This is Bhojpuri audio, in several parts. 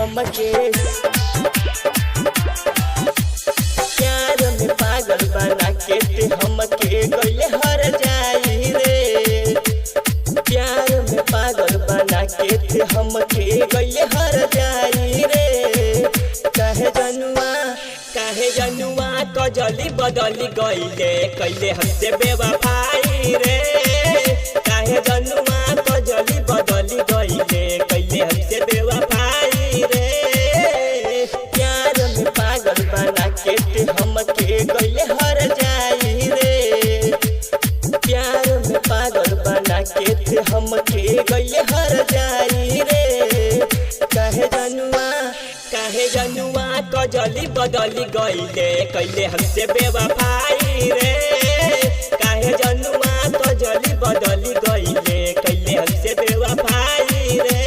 हमके प्यार में पागल बना के ते हमके गइले हर जाई रे। प्यार में पागल बना के ते हमके गइले हर जाई रे। काहे जनुआ कजली बदली गइले कैले हमसे बेवफाई रे। काहे जनुआ कजली बदली गइले कैले हमसे बेवफाई रे। प्यार में पागल बना के ते हमके गइले हर जाई रे। प्यार में पागल बना के ते हमके गइले हर जाई रे। काहे जनुआ कजली बदली गइले कैले हमसे बेवफाई रे। काहे जनुआ कजली बदली गइले कैले हमसे बेवफाई रे।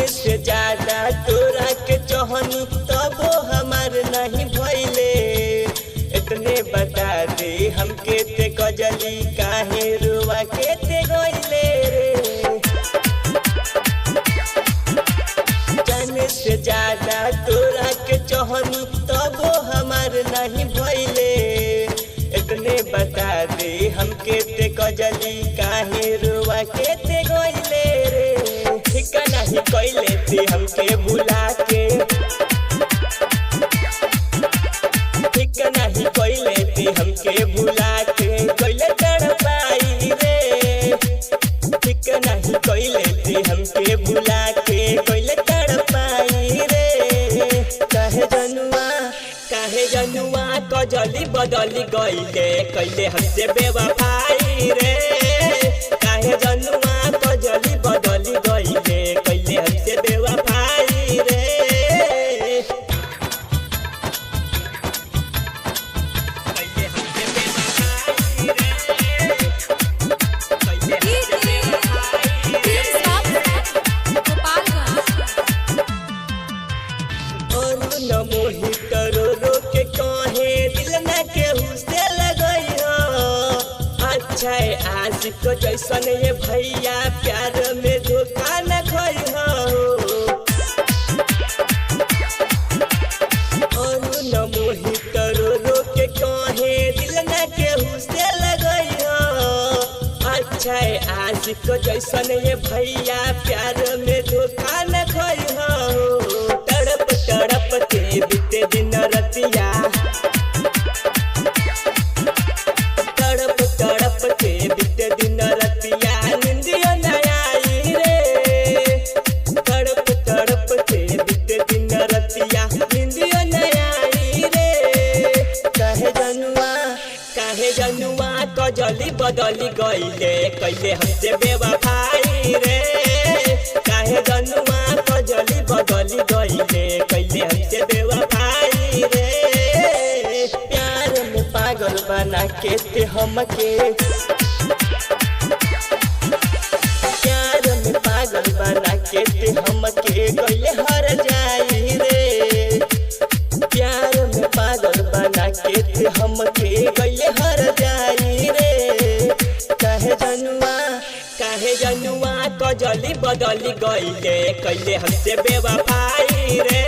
से ज्यादा तोरा के चाहनी तबो हमार नहीं भइले। इतने बता दे हमके ते कजली काहे रुआ के ते गइले रे। जाने से ज्यादा तोरा के चाहनी तबो हमार नहीं भइले। इतने बता दे हमके ते कजली काहे रुआ के ते गइले रे। ठिका नहीं कैले थे हमके भुला के। ठिका नहीं कैले थे हमके भुला के कैले तड़पाई रे। ठिका नहीं कैले थे हमके भुला के कैले तड़पाई रे। काहे जनुआ कजली बदली गइले कैले हमसे बेवफाई रे। काहे जनुआ कजली बदली गइले कैले हमसे बेवफाई रे। कैले हमसे बेवफाई रे। कैले हमसे बेवफाई रे। और न मोहित रो के कहे दिल न केहू से लगई हो। अच्छा आशिक जैसन ये भैया प्यार में धोखा न खई हो। और न मोहित रो के कहे दिल न केहू से लगई हो। अच्छा आशिक जैसन ये भैया प्यार में धोखा न खई हो। तड़प के बीते दिन रतिया। तड़प के बीते दिन रतिया निंदियो न आई रे। तड़प के बीते दिन रतिया निंदियो न आई रे। काहे जनुआ कजली बदली गइले कैले हमसे बेवफाई रे। काहे जनुआ कजली बदली गइले कैले हमसे बेवफाई रे। प्यार में पागल बना के ते हमके प्यार में पागल बना के ते हमके गइले हर जाई रे। प्यार में पागल बना के ते हमके गइले हर जाई रे। काहे जनुआ कजली बदली गइले कैले हमसे बेवफाई रे।